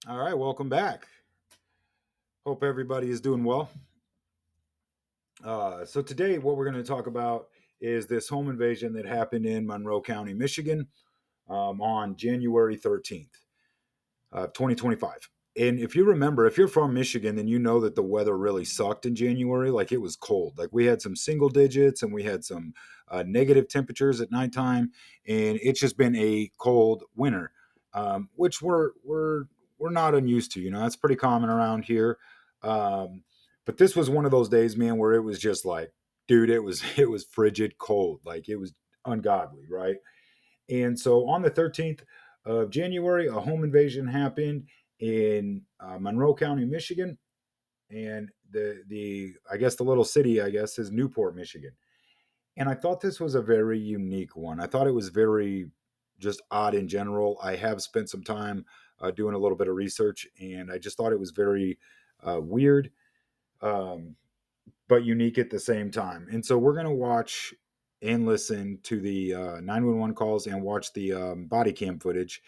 All right, welcome back. Hope everybody is doing well. So today, what we're going to talk about is this home invasion that happened in Monroe County, Michigan, on January 13th, 2025. And if you remember, if you're from Michigan, then you know that the weather really sucked in January. Like it was cold. Like we had some single digits and we had some negative temperatures at nighttime, and it's just been a cold winter, which we're not unused to. You know, that's pretty common around here. Um, but this was one of those days, man, where it was just like, dude, it was frigid cold. Like it was ungodly, right? And so on the 13th of January, a home invasion happened in Monroe County, Michigan, and the I guess the little city I guess is Newport, Michigan. And I thought this was a very unique one. I thought it was very just odd in general. I have spent some time doing a little bit of research, and I just thought it was very weird. Um, but unique at the same time. And so we're going to watch and listen to the 911 calls and watch the body cam footage.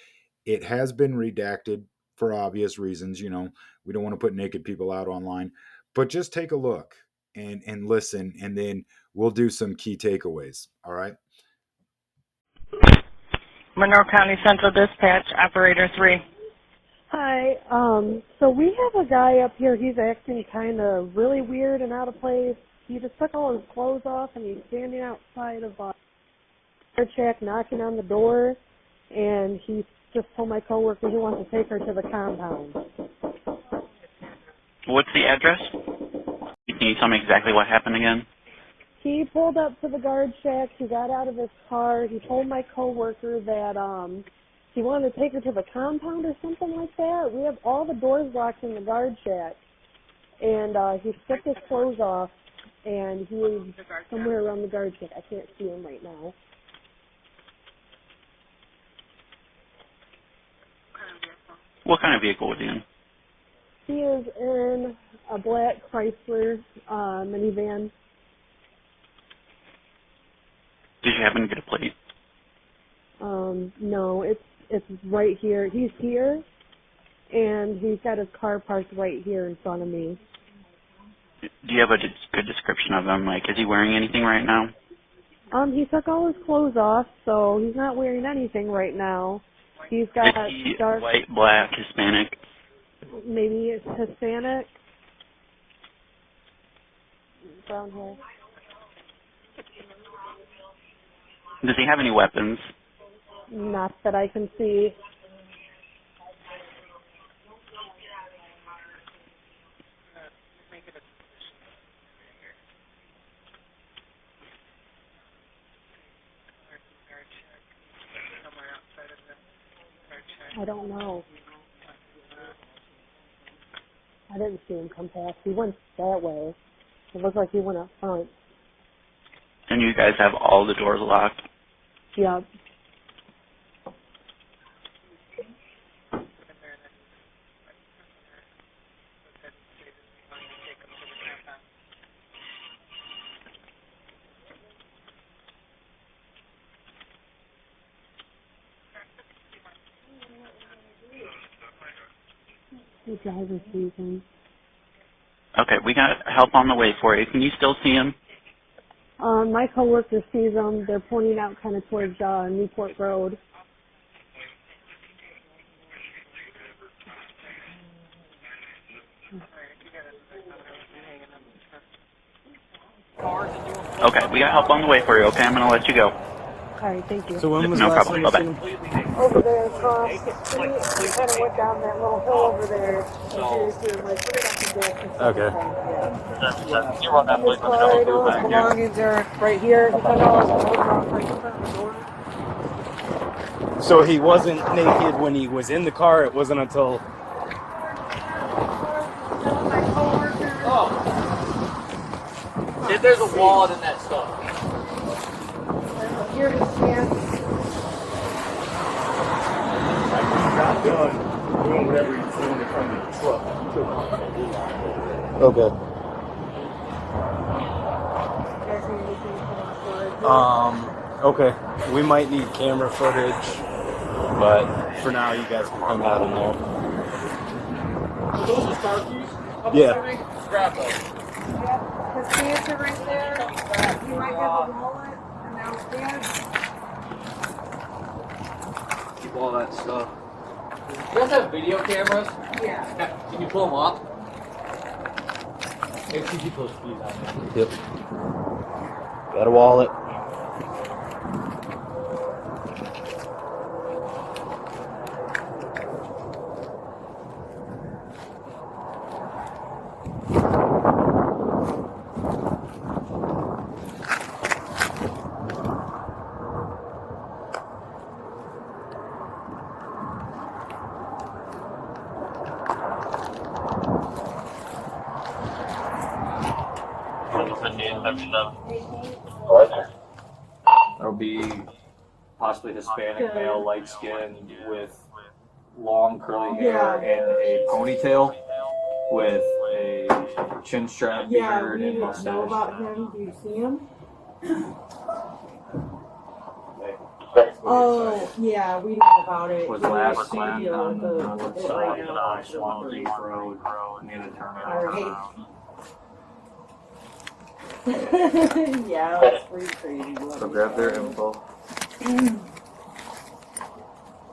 It has been redacted for obvious reasons. You know, we don't want to put naked people out online, but just take a look and listen, and then we'll do some key takeaways. All right. Monroe County Central Dispatch, Operator 3. Hi. So we have a guy up here. He's acting kind of really weird and out of place. He just took all his clothes off and he's standing outside of our shack knocking on the door. And he just told my coworker he wants to take her to the compound. What's the address? Can you tell me exactly what happened again? He pulled up to the guard shack. He got out of his car. He told my coworker that he wanted to take her to the compound or something like that. We have all the doors locked in the guard shack. And he stripped his clothes off, and he was somewhere around the guard shack. I can't see him right now. What kind of vehicle was he in? He is in a black Chrysler minivan. Did you happen to get a plate? No, it's right here. He's here, and he's got his car parked right here in front of me. Do you have a good description of him? Like, is he wearing anything right now? He took all his clothes off, so he's not wearing anything right now. He's got Is he dark, white, black, Hispanic? maybe it's Hispanic, brown hair. Does he have any weapons? Not that I can see. I don't know. I didn't see him come past. He went that way. It looked like he went up front. And you guys have all the doors locked? Yep. The driver sees him. Okay, we got help on the way for you. Can you still see him? My coworker sees them. They're pointing out kind of towards Newport Road. Okay, we got help on the way for you. Okay, I'm going to let you go. All right, thank you. So when was No the last problem. time you seen Bye-bye. him? Over there across the street, we kind of went down that little hill over there. Okay. His car, I know his belongings are right here. He took all his clothes off right in front of the door. So he wasn't naked when he was in the car. It wasn't until. There's a wallet in that stuff. Here's his pants. Got done doing whatever he's doing in front of the truck. Okay. Okay. We might need camera footage, but for now, you guys can hang out in there. Are those the car keys? I'm Yeah. assuming? Grab those. Yeah, his pants are right there. He might have a wallet and downstairs. Keep all that stuff. You guys have video cameras? Yeah. Can you pull them up? Maybe you keep those keys on there. Yep. Got a wallet. There'll be possibly Hispanic male, light skinned, with long curly hair and a ponytail, with a chin strap, beard, and mustache. Know about him? Do you see him? Oh, yeah, we know about it. Was He last seen seen you on the North right Side now. Swan Creek Road near the terminal. Alright. Yeah, that's pretty crazy. So grab their info.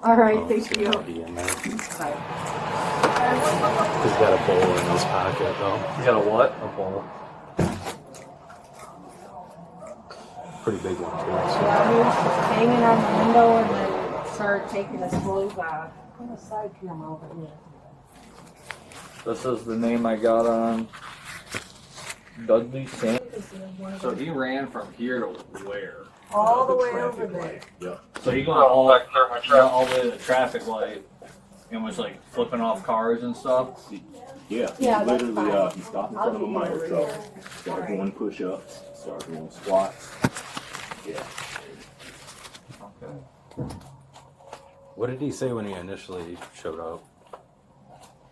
Alright, thank you. Be in there. Bye. He's got a bowl in his pocket though. You got a what? A bowl. Pretty big one too. Yeah, he was just hanging on the window and then started taking his clothes off. Put a side camera over here. This is the name I got on Dudley Sam. So he ran from here to where? All the way over there. So he got all the way to the traffic light and was like flipping off cars and stuff. Yeah, Yeah, that's literally, fine. he stopped in I'll front of a keep it miner over truck, here. started Alright. doing push-ups, started doing squats. Yeah. Okay. What did he say when he initially showed up?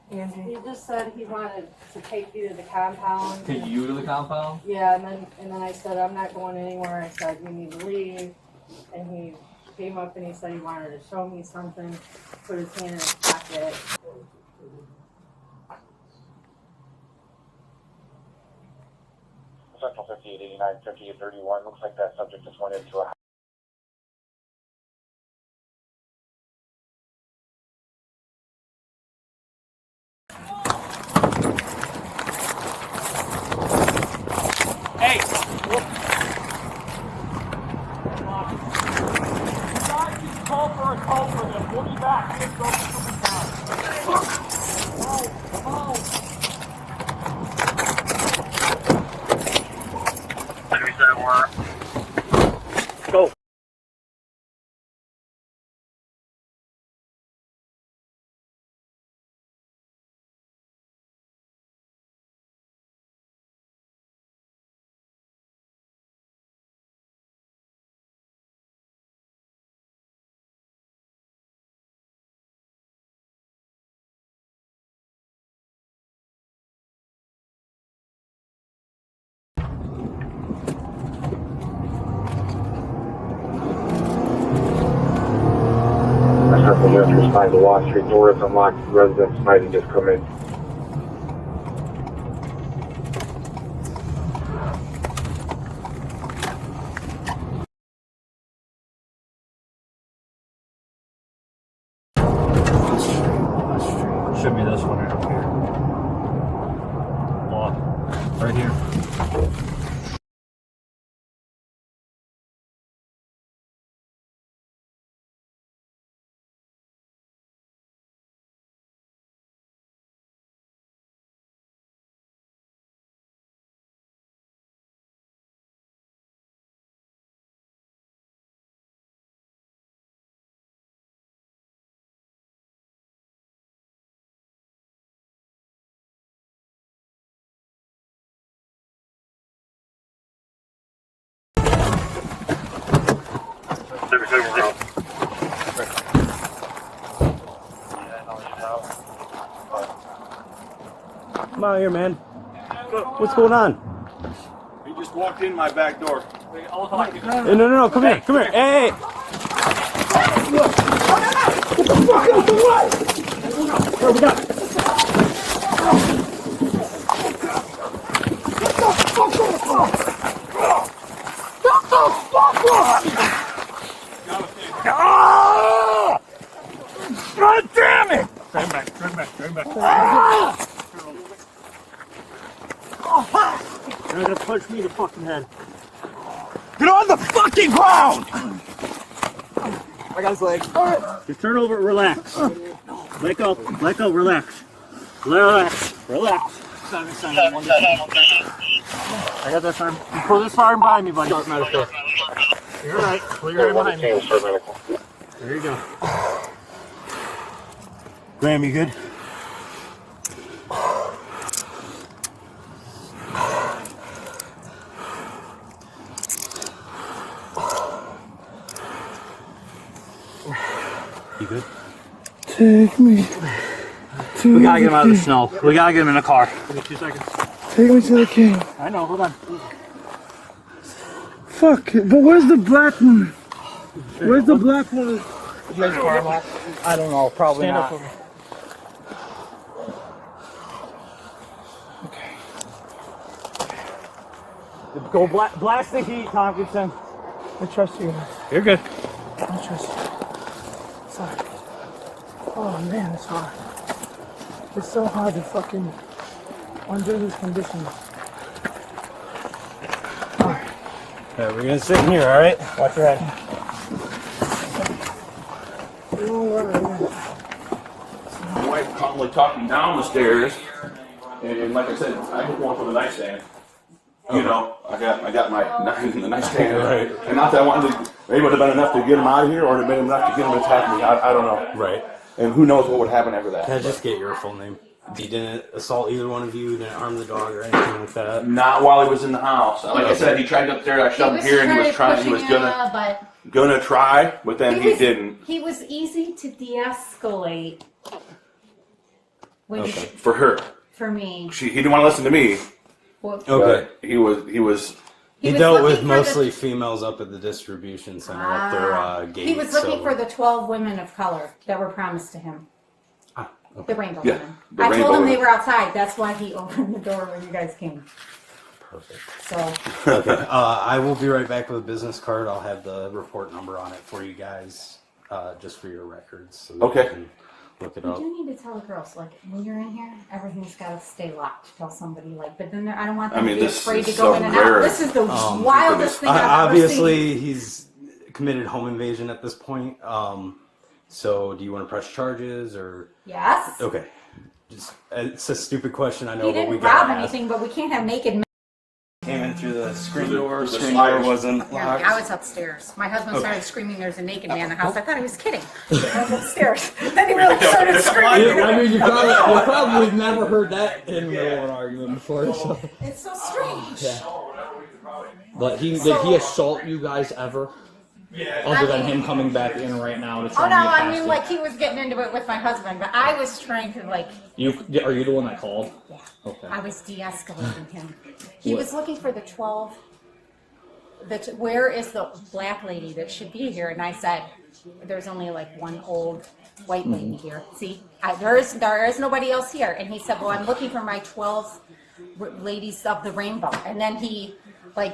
He just said he wanted to take you to the compound. Take you to the compound? Yeah, and then I said, I'm not going anywhere. I said, you need to leave. And he came up and he said he wanted to show me something, put his hand in his pocket. Central 5889, 5831. Looks like that subject just went into a Call for a call for them. We'll be back. Let's go for some time. Go. Central Military Spine to Wall Street. Door is unlocked. Residents might have just come in. Should be this one right up here. Lock. Right here. Come out here, man. What's going on? He just walked in my back door. I'll talk to you. Hey, no, come here, come here. Hey! What the fuck is the what? God damn it! Turn back. Ah! Oh, fuck! You're gonna punch me in the fucking head. Get on the fucking ground! I got his leg. Just turn over, relax. Let go, relax. Relax. I got this arm. You pull this arm behind me, buddy. You're right. Pull your arm behind me. There you go. Graham, you good? You good? Take me. We gotta get him out of the snow. We gotta get him in a car. Give me 2 seconds. Take me to the king. I know, hold on. Fuck it, but where's the black one? Where's the black one? I don't know, probably Stand not. up over. Okay. Go blast the heat, Tompkinson. I trust you. You're good. I trust you. Sorry. Oh man, it's hard. It's so hard to fucking under these conditions. Alright. Yeah, we're gonna sit in here, alright? Watch your head. My wife calmly talked me down the stairs, and like I said, I was going for the nightstand. You know, I got my knife in the nightstand, Right. And not that I wanted to. Maybe it would have been enough to get him out of here, or it would have been enough to get him to attack me. I don't know. Right. And who knows what would happen after that? Can I just get your full name? You didn't assault either one of you, didn't harm the dog or anything like that? Not while he was in the house. Like I said, he tried up there. I shoved him here, and he was gonna try, but then he didn't. He was easy to de-escalate. When For her, for me. he didn't want to listen to me. Well, Okay. But he was. He dealt with mostly females up at the distribution center at their gate. He was looking for the 12 women of color that were promised to him. Okay. The rainbow Yeah, women. the I rainbow told him they women. were outside. That's why he opened the door when you guys came. Perfect. So, Okay. I will be right back with a business card. I'll have the report number on it for you guys, just for your records. So Okay. you can look it you up. do need to tell the girls, like, when you're in here, everything's got to stay locked. Tell somebody, like, but then I don't want them to be this afraid to is go so in and rare. out. This is the wildest thing I've ever Obviously, seen. he's committed home invasion at this point. So do you want to press charges or? Yes. Okay. It's a stupid question, I know, He but we didn't gotta rob ask. anything, but we can't have naked men. Came in through the screen door. The Screen door sliders. wasn't Apparently, locked. I was upstairs. My husband started screaming, "There's a naked man in the house." I thought he was kidding. I was upstairs. Then he really started screaming. I mean, you probably never heard that in the middle of an argument before. So. It's so strange. But did he assault you guys ever? Other than him coming back in right now to try Oh no, and get I past mean, it. like he was getting into it with my husband, but I was trying to Are you the one that called? Yeah. Okay. I was de-escalating him. He was looking for the 12. Where is the black lady that should be here? And I said, there's only like one old white lady here. See, there is nobody else here. And he said, well, I'm looking for my 12 ladies of the rainbow. And then he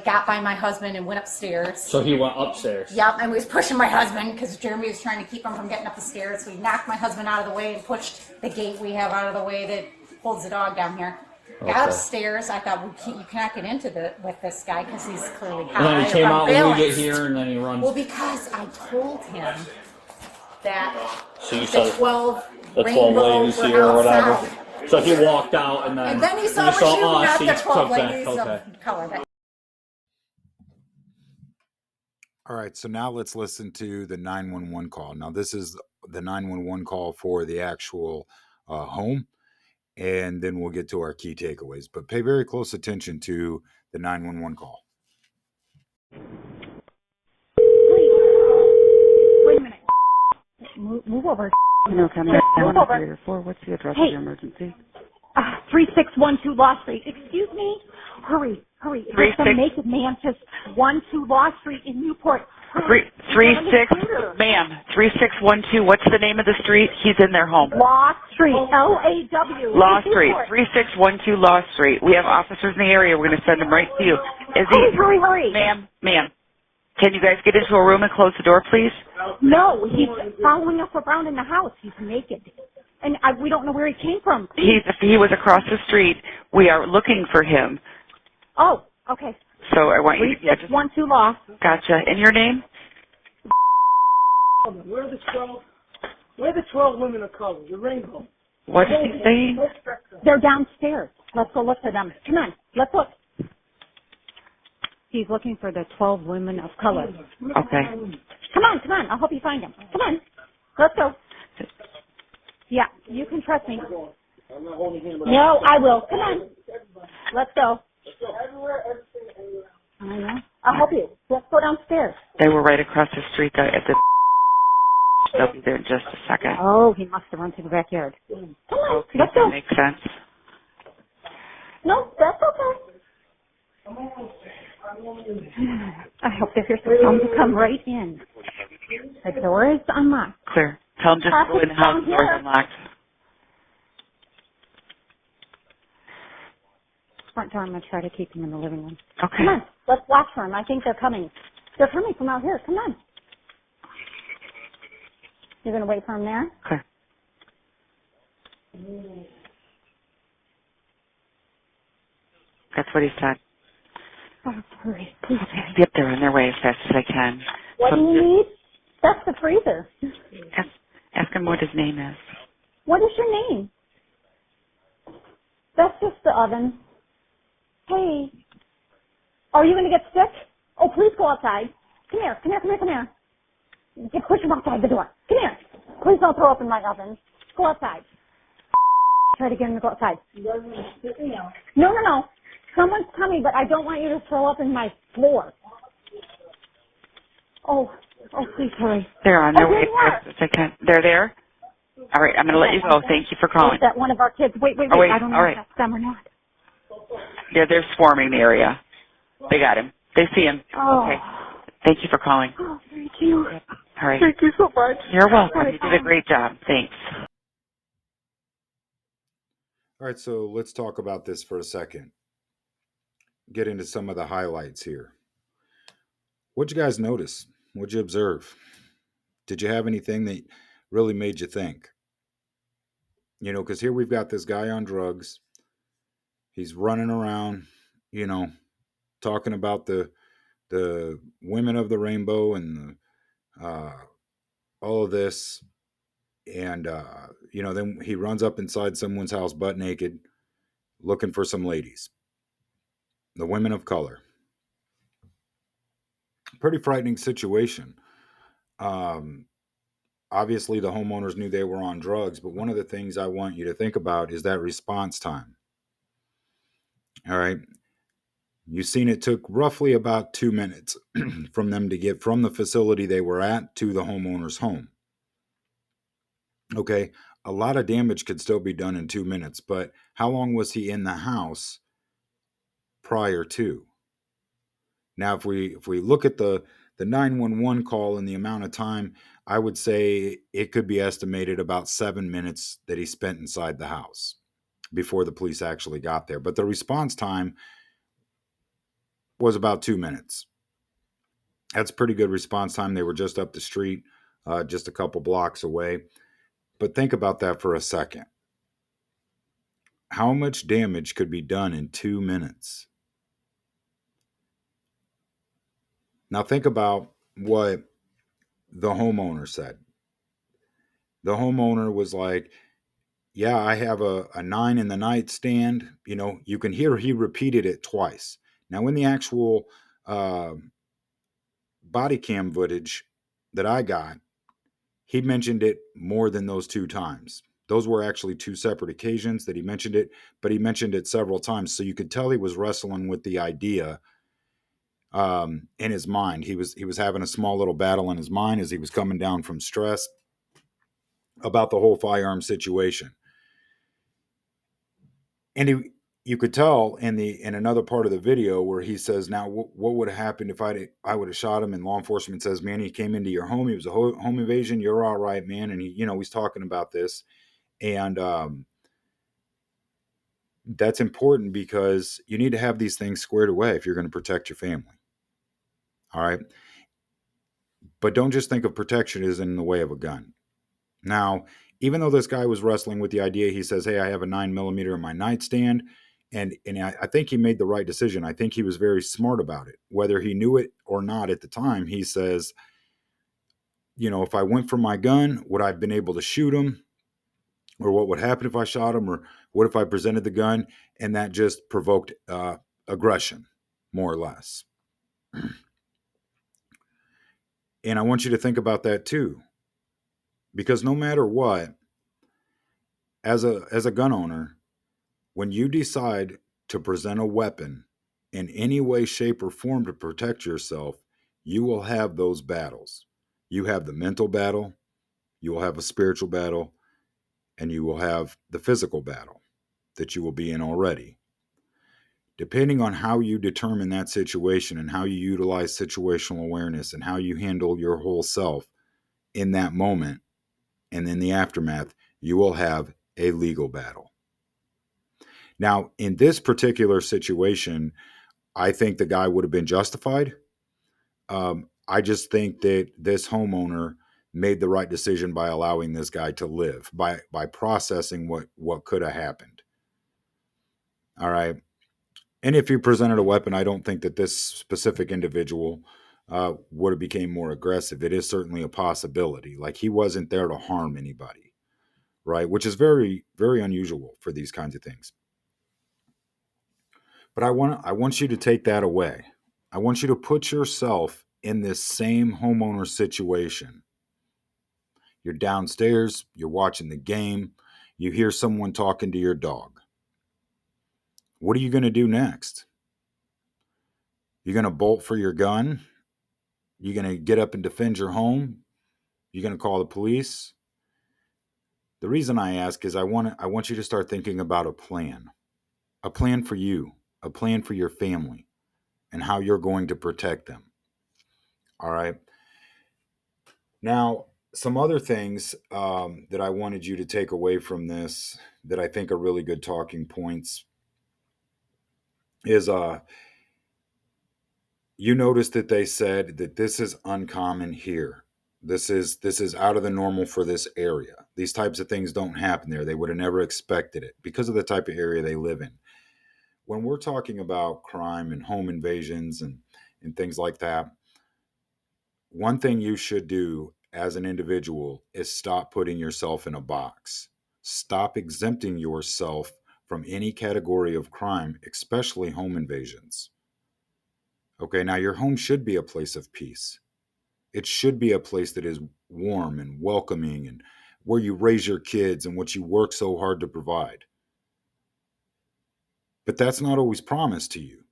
got by my husband and went upstairs. So he went upstairs. Yep, and we was pushing my husband because Jeremy was trying to keep him from getting up the stairs. So he knocked my husband out of the way and pushed the gate we have out of the way that holds the dog down here. Got upstairs. I thought you cannot get into with this guy because he's clearly high. And then he came out when we get balanced. here, and then he runs. Well, because I told him that So you the saw 12 the 12 rainbows ladies were here or whatever. outside. So he walked out, and And then he saw when us, he not us, the he 12 took back. ladies Okay. of color. All right, so now let's listen to the 911 call. Now, this is the 911 call for the actual home, and then we'll get to our key takeaways. But pay very close attention to the 911 call. Wait a minute. Move over. Monroe County Move over. Operator 4, what's the address of your emergency? 3612 Law Street. Excuse me? Hurry. There's some naked man just 12 Law Street in Newport. Hurry. 3612, what's the name of the street? He's in their home. Law Street. L-A-W. Law Street, 3612 Law Street. We have officers in the area. We're going to send them right to you. Is he? Hurry. Ma'am. Can you guys get into a room and close the door, please? No, he's following us around in the house. He's naked. And we don't know where he came from. He was across the street. We are looking for him. Oh, okay. So I want you to... 3612 Lost. Gotcha. And your name? Where are the 12? Where are the 12 women of color? The rainbow. What is he saying? They're downstairs. Let's go look for them. Come on, let's look. He's looking for the 12 women of color. Okay. Come on. I'll help you find them. Come on. Let's go. Yeah, you can trust me. No, I will. Come on. Let's go. I know. I'll help you. Let's go downstairs. They were right across the street at the... They'll be there in just a second. Oh, he must have run through the backyard. Come on, Okay, let's go. that makes sense. No, that's okay. I hope they hear some to come right in. The door is unlocked. Clear. Tell them just to go in the house. The door's unlocked. Front door, I'm going to try to keep them in the living room. Okay. Come on, let's watch for them. I think they're coming. They're coming from out here. Come on. You're going to wait for them there? Okay. That's what he said. Oh, hurry. Please. Yep, they're on their way as fast as I can. What do you need? That's the freezer. Ask him what his name is. What is your name? That's just the oven. Hey. Are you going to get sick? Oh, please go outside. Come here. Push him outside the door. Come here. Please don't throw up in my oven. Go outside. Try to get him to go outside. No. Someone's coming, but I don't want you to throw up in my floor. Oh, please hurry. They're on their way as fast as I can. They're there? All right, I'm going to let you go. Thank you for calling. Is that one of our kids? Wait. Oh, wait. I don't know if that's them or not. Yeah, they're swarming the area. They got him. They see him. Oh. Okay. Thank you for calling. Oh, thank you. All right. Thank you so much. You're welcome. You did a great job. Thanks. All right, so let's talk about this for a second. Get into some of the highlights here. What'd you guys notice? What'd you observe? Did you have anything that really made you think? You know, because here we've got this guy on drugs. He's running around, you know, talking about the women of the rainbow and all of this. And, you know, then he runs up inside someone's house butt naked, looking for some ladies. The women of color. Pretty frightening situation. Obviously, the homeowners knew they were on drugs, but one of the things I want you to think about is that response time. All right. You've seen it took roughly about 2 minutes from them to get from the facility they were at to the homeowner's home. Okay. A lot of damage could still be done in 2 minutes, but how long was he in the house prior to? Now, if we look at the 911 call and the amount of time, I would say it could be estimated about 7 minutes that he spent inside the house before the police actually got there. But the response time was about 2 minutes. That's pretty good response time. They were just up the street, just a couple blocks away. But think about that for a second. How much damage could be done in 2 minutes? Now think about what the homeowner said. The homeowner was like, yeah, I have a 9 in the nightstand. You know, you can hear he repeated it twice. Now in the actual body cam footage that I got, he mentioned it more than those 2 times. Those were actually 2 separate occasions that he mentioned it, but he mentioned it several times. So you could tell he was wrestling with the idea in his mind. He was having a small little battle in his mind as he was coming down from stress about the whole firearm situation. And you could tell in another part of the video where he says, now what would have happened if I would have shot him? And law enforcement says, man, he came into your home. He was a home invasion. You're all right, man. And he's talking about this. And that's important because you need to have these things squared away if you're going to protect your family. All right. But don't just think of protection as in the way of a gun. Now, even though this guy was wrestling with the idea, he says, hey, I have a 9mm in my nightstand. And I think he made the right decision. I think he was very smart about it. Whether he knew it or not at the time, he says, if I went for my gun, would I have been able to shoot him? Or what would happen if I shot him? Or what if I presented the gun? And that just provoked aggression, more or less. And I want you to think about that too. Because no matter what, as a gun owner, when you decide to present a weapon in any way, shape, or form to protect yourself, you will have those battles. You have the mental battle, you will have a spiritual battle, and you will have the physical battle that you will be in already. Depending on how you determine that situation and how you utilize situational awareness and how you handle your whole self in that moment and in the aftermath, you will have a legal battle. Now, in this particular situation, I think the guy would have been justified. I just think that this homeowner made the right decision by allowing this guy to live, by processing what could have happened. All right. And if he presented a weapon, I don't think that this specific individual would have became more aggressive. It is certainly a possibility. Like, he wasn't there to harm anybody, right? Which is very, very unusual for these kinds of things. But I want you to take that away. I want you to put yourself in this same homeowner situation. You're downstairs, you're watching the game, you hear someone talking to your dog. What are you going to do next? You're going to bolt for your gun? You're going to get up and defend your home? You're going to call the police? The reason I ask is I want you to start thinking about a plan for you, a plan for your family, and how you're going to protect them. All right. Now, some other things that I wanted you to take away from this that I think are really good talking points is you notice that they said that this is uncommon here. This is out of the normal for this area. These types of things don't happen there. They would have never expected it because of the type of area they live in. When we're talking about crime and home invasions and things like that, one thing you should do as an individual is stop putting yourself in a box. Stop exempting yourself from any category of crime, especially home invasions. Okay, now your home should be a place of peace. It should be a place that is warm and welcoming and where you raise your kids and what you work so hard to provide. But that's not always promised to you.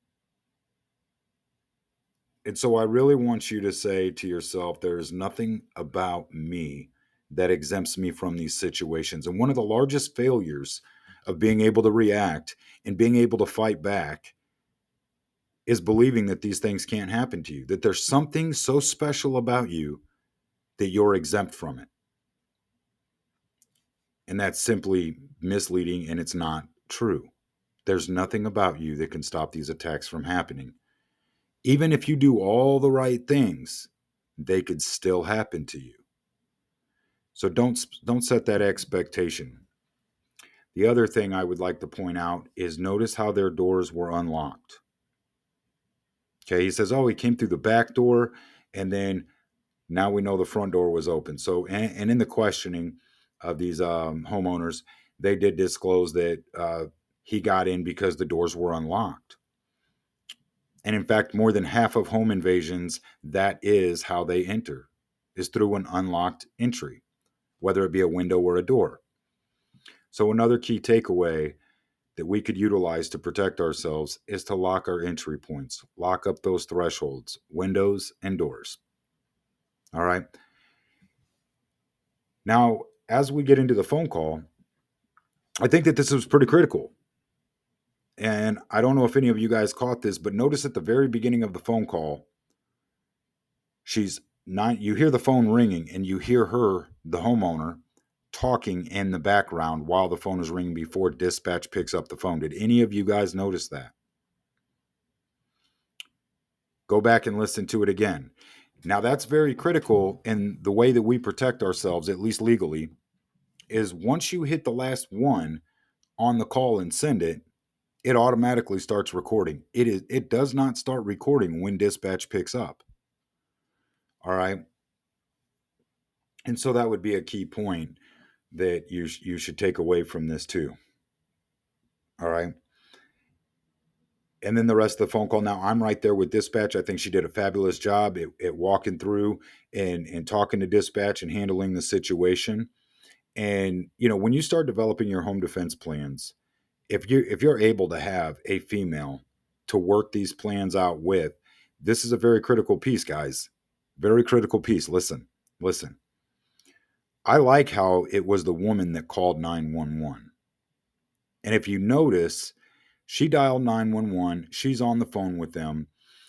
And so I really want you to say to yourself, there is nothing about me that exempts me from these situations. And one of the largest failures of being able to react and being able to fight back is believing that these things can't happen to you, that there's something so special about you that you're exempt from it. And that's simply misleading, and it's not true. There's nothing about you that can stop these attacks from happening. Even if you do all the right things, they could still happen to you. So don't set that expectation. The other thing I would like to point out is notice how their doors were unlocked. Okay, he says, oh, he came through the back door, and then now we know the front door was open. So, and in the questioning of these homeowners, they did disclose that he got in because the doors were unlocked. And in fact, more than half of home invasions, that is how they enter, is through an unlocked entry, whether it be a window or a door. So another key takeaway that we could utilize to protect ourselves is to lock our entry points, lock up those thresholds, windows and doors. All right. Now, as we get into the phone call, I think that this was pretty critical. And I don't know if any of you guys caught this, but notice at the very beginning of the phone call, you hear the phone ringing and you hear her, the homeowner, talking in the background while the phone is ringing before dispatch picks up the phone. Did any of you guys notice that? Go back and listen to it again. Now, that's very critical in the way that we protect ourselves, at least legally, is once you hit the last one on the call and send it, it automatically starts recording. It does not start recording when dispatch picks up. All right. And so that would be a key point that you should take away from this too. All right. And then the rest of the phone call. Now I'm right there with dispatch. I think she did a fabulous job at walking through and talking to dispatch and handling the situation. And when you start developing your home defense plans, if you're able to have a female to work these plans out with, this is a very critical piece, guys. Very critical piece. Listen. I like how it was the woman that called 911. And if you notice, she dialed 911. She's on the phone with them.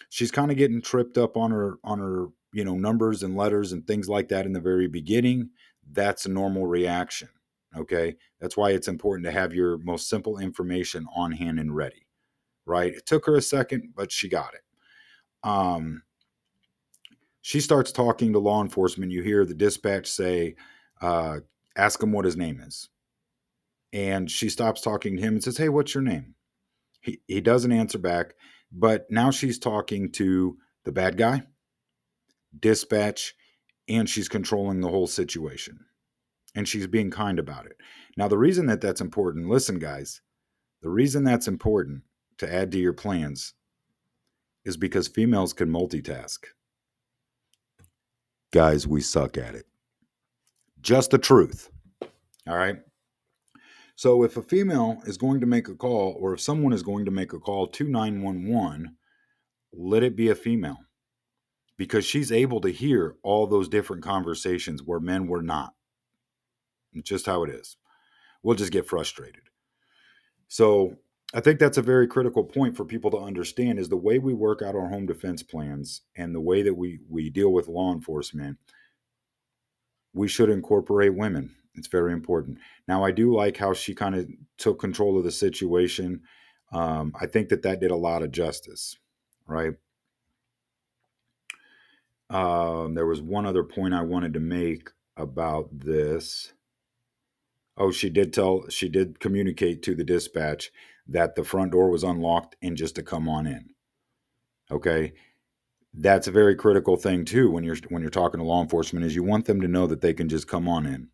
She's kind of getting tripped up on her numbers and letters and things like that in the very beginning. That's a normal reaction. Okay? That's why it's important to have your most simple information on hand and ready. Right? It took her a second, but she got it. She starts talking to law enforcement. You hear the dispatch say, ask him what his name is. And she stops talking to him and says, hey, what's your name? He doesn't answer back, but now she's talking to the bad guy, dispatch, and she's controlling the whole situation. And she's being kind about it. Now, the reason that that's important, listen, guys, the reason that's important to add to your plans is because females can multitask. Guys, we suck at it. Just the truth. All right. So if a female is going to make a call, or if someone is going to make a call to 911, let it be a female, because she's able to hear all those different conversations where men were not. It's just how it is. We'll just get frustrated. So I think that's a very critical point for people to understand, is the way we work out our home defense plans and the way that we deal with law enforcement. We should incorporate women. It's very important. Now, I do like how she kind of took control of the situation. I think that did a lot of justice, right? There was one other point I wanted to make about this. Oh, she did communicate to the dispatch that the front door was unlocked and just to come on in. Okay. That's a very critical thing too when you're talking to law enforcement, is you want them to know that they can just come on in.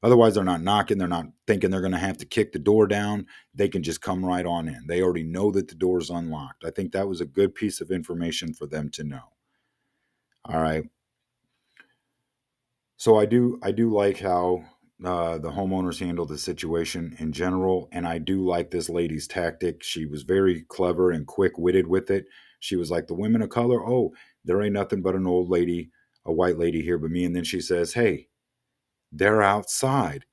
Otherwise, they're not knocking. They're not thinking they're going to have to kick the door down. They can just come right on in. They already know that the door is unlocked. I think that was a good piece of information for them to know. All right. So I do like how the homeowners handled the situation in general, and I do like this lady's tactic. She was very clever and quick-witted with it. She was like, the women of color, oh, there ain't nothing but an old lady, a white lady here but me. And then she says, hey, they're outside.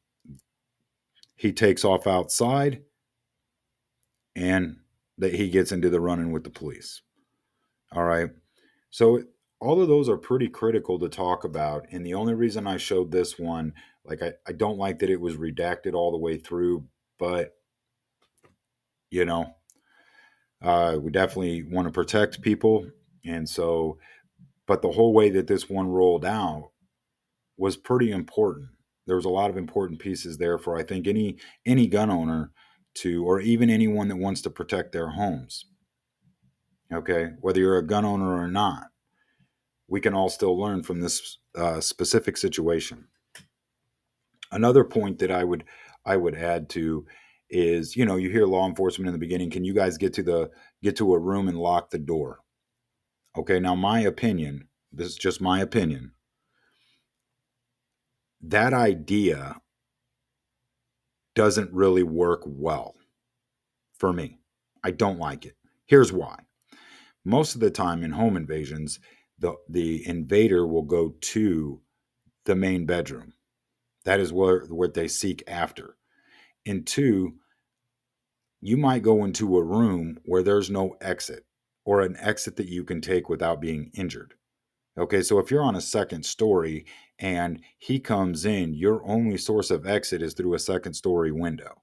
He takes off outside, and that he gets into the running with the police. All right. So all of those are pretty critical to talk about. And the only reason I showed this one, like I don't like that it was redacted all the way through, but we definitely want to protect people. And so, but the whole way that this one rolled out was pretty important. There was a lot of important pieces there for, I think, any gun owner to, or even anyone that wants to protect their homes. Okay. Whether you're a gun owner or not, we can all still learn from this specific situation. Another point that I would add to is, you hear law enforcement in the beginning, can you guys get to a room and lock the door? Okay, now my opinion, this is just my opinion, that idea doesn't really work well for me. I don't like it. Here's why. Most of the time in home invasions, the invader will go to the main bedroom. That is what they seek after. And two, you might go into a room where there's no exit, or an exit that you can take without being injured. Okay, so if you're on a second story and he comes in, your only source of exit is through a second story window.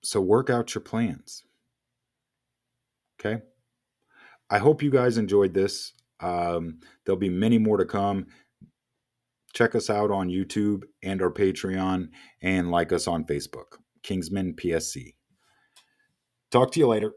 So work out your plans. Okay? I hope you guys enjoyed this. There'll be many more to come. Check us out on YouTube and our Patreon, and like us on Facebook, Kingsman PSC. Talk to you later.